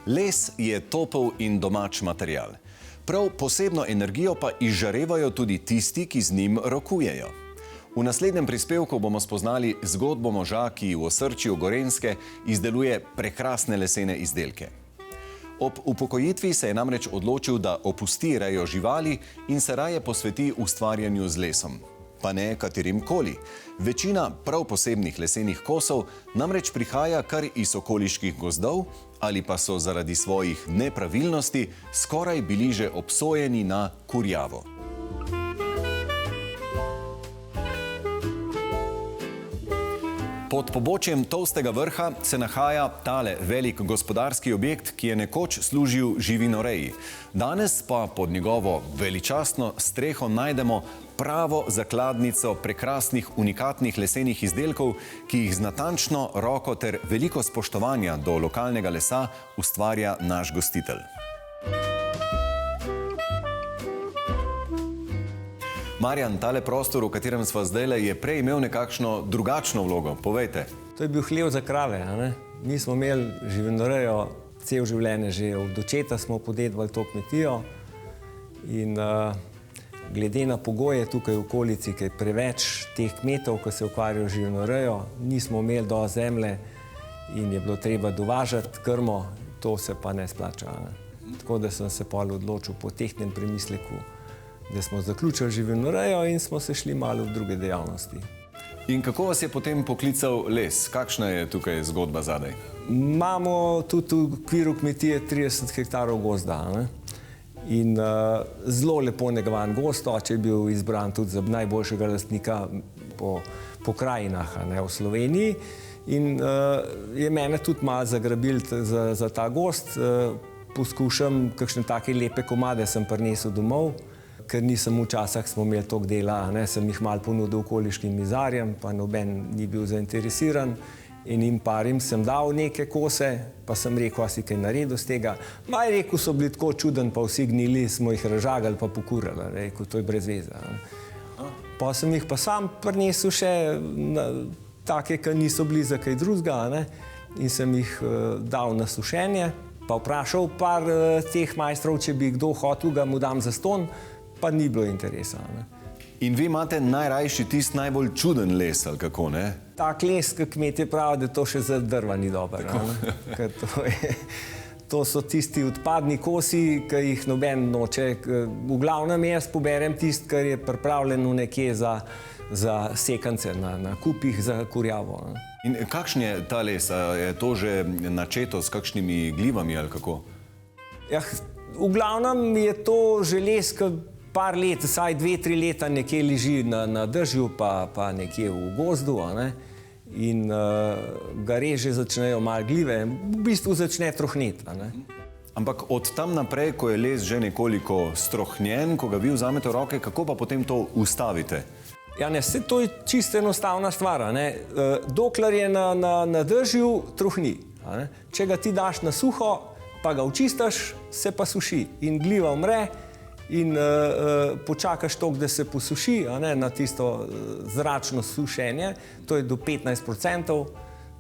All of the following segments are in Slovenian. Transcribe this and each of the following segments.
Les je topel in domač material. Prav posebno energijo pa izžarevajo tudi tisti, ki z njim rokujejo. V naslednjem prispevku bomo spoznali zgodbo moža, ki v osrčju Gorenjske izdeluje prekrasne lesene izdelke. Ob upokojitvi se je namreč odločil, da opusti rejo živali in se raje posveti ustvarjanju z lesom. Pa ne katerim koli. Večina prav posebnih lesenih kosov namreč prihaja kar iz okoliških gozdov ali pa so zaradi svojih nepravilnosti skoraj bili že obsojeni na kurjavo. Pod pobočjem Tolstega vrha se nahaja tale velik gospodarski objekt, ki je nekoč služil živinoreji. Danes pa pod njegovo veličastno streho najdemo pravo zakladnico prekrasnih, unikatnih lesenih izdelkov, ki jih z natančno roko ter veliko spoštovanja do lokalnega lesa ustvarja naš gostitelj. Marjan, tale prostor, v katerem sva zdajle, je prej imel nekakšno drugačno vlogo. Povejte. To je bil hlev za krave. Mi smo imeli živinorejo cel življenje, že od očeta smo podedovali to kmetijo in glede na pogoje tukaj v okolici, ki je preveč teh kmetov, ki se ukvarjajo z živinorejo, nismo imeli dosti zemlje in je bilo treba dovažati krmo, to se pa ne splača. Tako da sem se pol odločil po tehtnem premisleku, da smo zaključili živinorejo in smo se šli malo v druge dejavnosti. In kako vas je potem poklical les? Kakšna je tukaj zgodba zadaj? Imamo tudi v okviru kmetije 30 hektarov gozda. In zelo lepo negovan gozd, oče je bil izbran tudi za najboljšega lastnika po krajinah v Sloveniji. In je mene tudi malo zagrabil za ta gozd. Poskušam kakšne take lepe komade sem prinesel domov, ker nisem včasih smo imeli toliko dela, sem jih malo ponudil okoliškim mizarjem, pa noben ni bil zainteresiran. In jim parim sem dal neke kose, pa sem rekel, a si kaj naredil z tega. Je rekel, so bili tako čuden, pa vsi gnili, smo jih razžagali pa pokurali. Rekel, to je brez veze. Pa sem jih pa sam prinesel še take, ki niso bili za kaj drugega, in sem jih dal na sušenje, pa vprašal par teh majstrov, če bi kdo hotel, ga mu dam zastonj, pa ni bilo interesa. In vi imate najrajši tisti najbolj čuden les, ali kako, ne? Tak les, ki kmetje pravijo, da to še za drva ni dobro. To so tisti odpadni kosi, ki jih noben noče. V glavnem jaz poberem tisti, kar je pripravljeno nekje za sekance na kupih za kurjavo. In kakšen je ta les? Je to že načeto s kakšnimi glivami ali kako? V glavnem je to že les, ki par let, vsaj 2-3 leta nekje leži na dežju, pa nekje v gozdu, in ga reže začnejo malo glive, v bistvu začne trohneti. Ampak od tam naprej, ko je les že nekoliko strohnjen, ko ga vi vzamete v roke, kako pa potem to ustavite? To je čisto enostavna stvar. Dokler je na dežju, trohni. Če ga ti daš na suho, pa ga očistaš, se pa suši in gliva umre in počakaš toliko, da se posuši na tisto zračno sušenje, to je do 15%,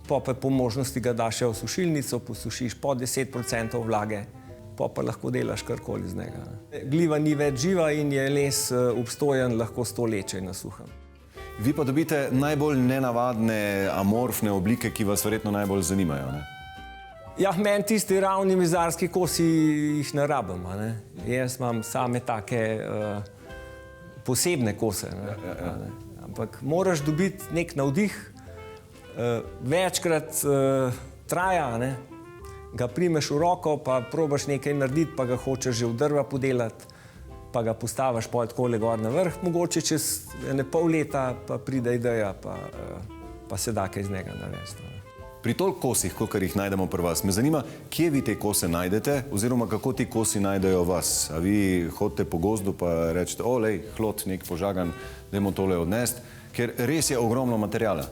pa po možnosti ga daš v sušilnico, posušiš po 10% vlage, pa lahko delaš karkoli z njega. Gliva ni več živa in je les obstojen lahko 100 let, če je na suhem. Vi pa dobite najbolj nenavadne, amorfne oblike, ki vas verjetno najbolj zanimajo, ne? Meni tisti ravni mizarski kosi jih ne rabim. Jaz imam same take posebne kose. Ampak moraš dobiti nek navdih, večkrat traja, ga primeš v roko, pa probaš nekaj narediti, pa ga hočeš že v drva podelati, pa ga postaviš pol takole gor na vrh, mogoče čez pol leta pa pride ideja, pa se da kaj iz njega narediti. Pri toliko kosih, kolikor jih najdemo pri vas, me zanima, kje vi te kose najdete, oziroma kako ti kosi najdejo vas. A vi hodite po gozdu pa rečete, hlod, nek požagan, dajmo tole odnesti, ker res je ogromno materijala.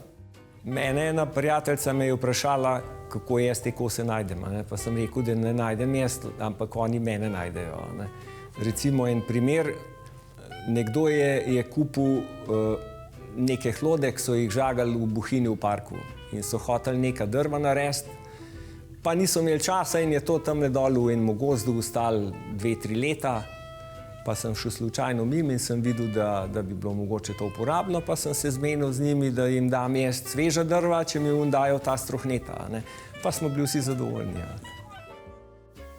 Mene ena prijateljica me je vprašala, kako jaz te kose najdem. Pa sem rekel, da ne najdem jaz, ampak oni mene najdejo. Recimo en primer, nekdo je kupil neke hlode, ki so jih žagali v Bohinju v parku in so hoteli neka drva narediti, pa niso imeli časa in je to tamle dol v enem gozdu ostalo 2-3 leta. Pa sem šel slučajno mimo in sem videl, da bi bilo mogoče to uporabno, pa sem se zmenil z njimi, da jim dam jaz sveža drva, če mi dajo ta strohneta. Ne. Pa smo bili vsi zadovoljni. Ja.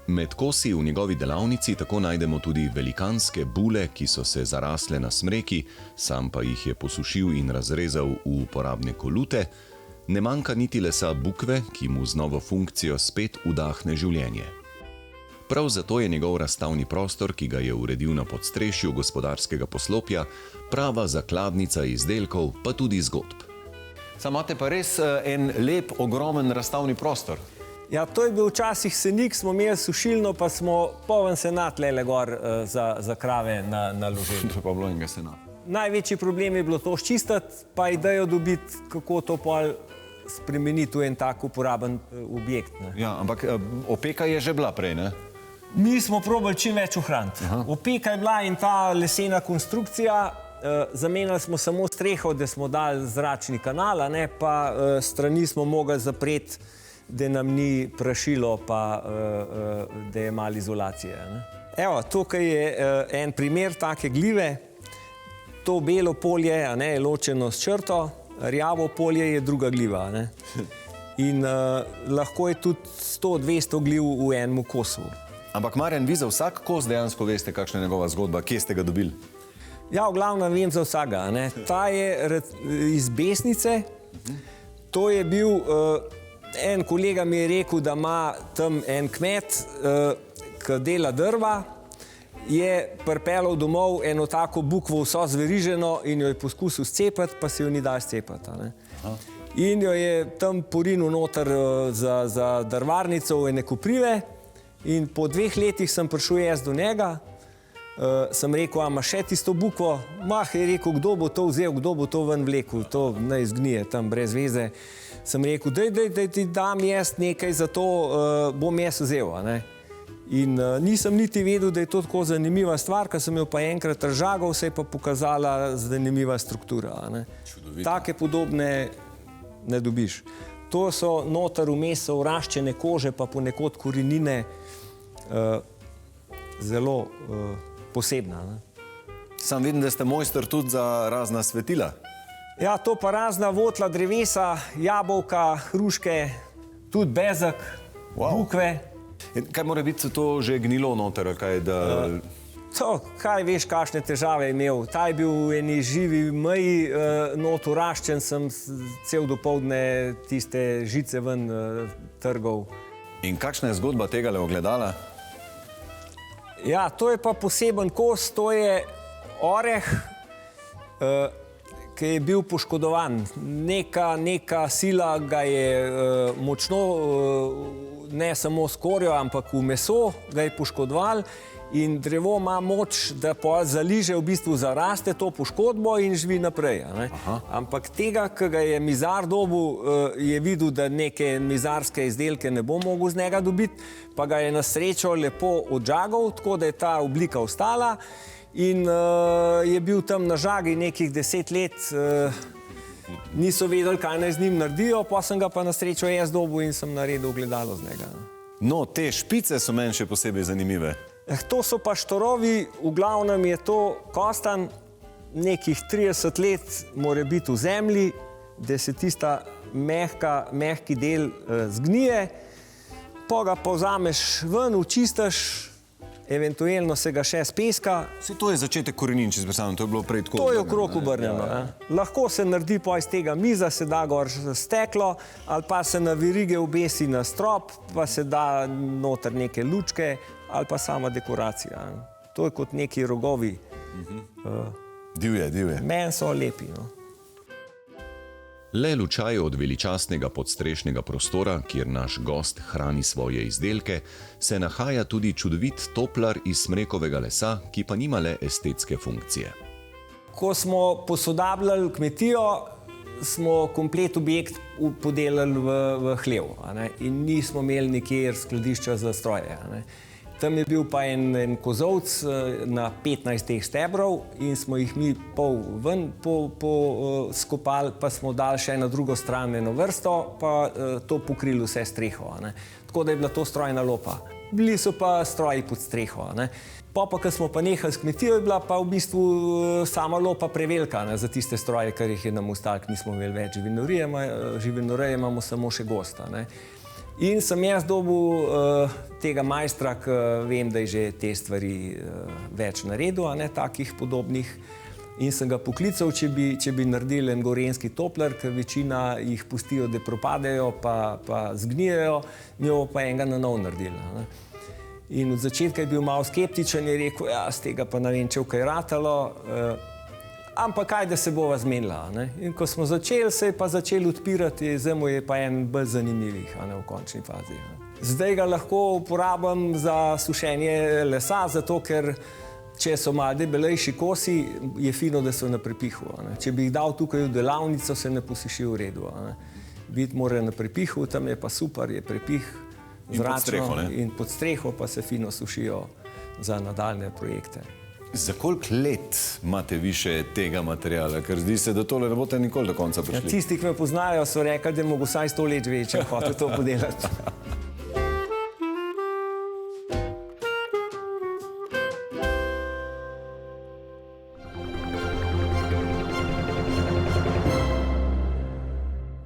Med kosi v njegovi delavnici tako najdemo tudi velikanske bule, ki so se zarasle na smreki, sam pa jih je posušil in razrezal v uporabne kolute. Ne manjka niti lesa bukve, ki mu z novo funkcijo spet vdahne življenje. Prav zato je njegov razstavni prostor, ki ga je uredil na podstrešju gospodarskega poslopja, prava zakladnica izdelkov, pa tudi zgodb. Sam imate pa res en lep, ogromen razstavni prostor. Ja, to je bil včasih senik, smo imeli sušilno, pa smo poln senat lele gor za krave naložili. To je pa bilo enega senata. Največji problem je bilo to ščistiti, pa idejo dobiti, kako to pol spremeniti v en tak uporaben objekt. Ne. Ja, ampak opeka je že bila prej, ne? Mi smo probali čim več ohraniti. Opeka je bila in ta lesena konstrukcija, zamenjali smo samo streho, da smo dali zračni kanal, ne, pa strani smo mogli zapreti, da nam ni prašilo, pa da je malo izolacije. Ne. Evo, tukaj je en primer take glive. To belo polje je ločeno s črto, rjavo polje je druga gliva. Ne. In lahko je tudi 100-200 gliv v enem kosu. Ampak Marjan, vi za vsak kos dejansko veste, kakšna je njegova zgodba, kje ste ga dobili? Ja, v glavnem vem za vsega. Ne. Ta je iz Besnice. To je bil, en kolega mi je rekel, da ima tam en kmet, ki dela drva, je pripeljal domov eno tako bukvo vso zveriženo in jo je poskusil scepati, pa se jo ni dal scepati. In jo je tam porinil noter za drvarnico v ene koprive. In po 2 letih sem prišel jaz do njega, sem rekel, a ima še tisto bukvo? Mah, je rekel, kdo bo to vzel, kdo bo to ven vlekel, to ne izgnije tam brez veze. Sem rekel, daj ti dam jaz nekaj, za to bom jaz vzel. Ne? In nisem niti vedel, da je to tako zanimiva stvar, ker sem jo pa enkrat razžagal, se je pa pokazala zanimiva struktura. Ne? Take podobne ne dobiš. To so noter vmes vraščene kože, pa ponekod korenine, zelo posebna. Ne? Sam vidim, da ste mojster tudi za razna svetila. Ja, to pa razna votla drevesa, jabolka, hruške, tudi bezek, bukve. In kaj mora biti to že gnilo noter? Kaj veš, kakšne težave je imel. Ta je bil v eni živi meji, not uraščen, sem cel dopoldne tiste žice ven trgal. In kakšna je zgodba tega ogledala? Ja, to je pa poseben kos, to je oreh, ki je bil poškodovan. Neka sila ga je močno, ne samo s korjo, ampak v meso ga je poškodoval. In drevo ima moč, da pa zaliže, v bistvu zaraste to poškodbo in živi naprej. Ampak tega, ki ga je mizar dobil, je videl, da neke mizarske izdelke ne bo mogel z njega dobiti, pa ga je na srečo lepo odžagal, tako da je ta oblika ostala in je bil tam na žagi nekih 10 let, niso vedeli, kaj naj z njim naredijo, pa sem ga pa na srečo jaz dobil in sem naredil ogledalo z njega. No, te špice so meni še posebej zanimive. To so pa štorovi, v glavnem je to kostan, nekih 30 let mora biti v zemlji, da se tista mehki del zgnije, pa ga povzameš ven, očistiš, eventualno se ga še speska. To je začetek korenin, če predstavljam, to je bilo prej tako. To je okrog obrnjeno. Lahko se naredi pa iz tega miza, se da gor steklo, ali pa se na verige obesi na strop, pa se da noter neke lučke, ali pa sama dekoracija. To je kot neki rogovi. Divje. Meni so lepi. Le lučaj od veličastnega podstrešnega prostora, kjer naš gost hrani svoje izdelke, se nahaja tudi čudovit toplar iz smrekovega lesa, ki pa nima le estetske funkcije. Ko smo posodabljali kmetijo, smo komplet objekt podelali v hlev in nismo imeli nikjer skladišča za stroje. Tam je bil pa en kozovc na 15 teh stebrov in smo jih mi pol ven skopali, pa smo dali še na drugo stran eno vrsto, pa to pokrili vse streho. Tako da je bila to strojna lopa. Bili so pa stroji pod streho. Pa, ko smo pa nehali s kmetijo, je bila pa v bistvu sama lopa prevelika za tiste stroje, kar jih je nam ostalo, nismo imeli več živinoreje, imamo samo še gosta. In sem jaz dobil tega majstra, ki vem, da je že te stvari več naredil, takih podobnih. In sem ga poklical, če bi naredili en gorenjski toplar, ker večina jih pustijo, da propadejo, pa zgnijejo, mi jo pa enega na nov naredili. In od začetka je bil malo skeptičen, je rekel, ja, z tega pa ne vem, če v kaj ratalo, ampak ajde se bova zmenila. In ko smo začeli, se je pa začel odpirati, zdaj mu je pa en bolj zanimivih v končni fazi. Zdaj ga lahko uporabim za sušenje lesa, zato ker če so malo debelejši kosi, je fino, da so na prepihu. Če bi jih dal tukaj v delavnico, se ne posuši v redu. Biti mora na prepihu, tam je pa super, je prepih zračno in pod streho pa se fino sušijo za nadaljne projekte. Za koliko let imate vi še tega materiala? Ker zdi se, da tole ne boste nikoli do konca prišli. Tisti, ki me poznajo, so rekli, da mogo vsaj 100 let že, če hoče to podelati.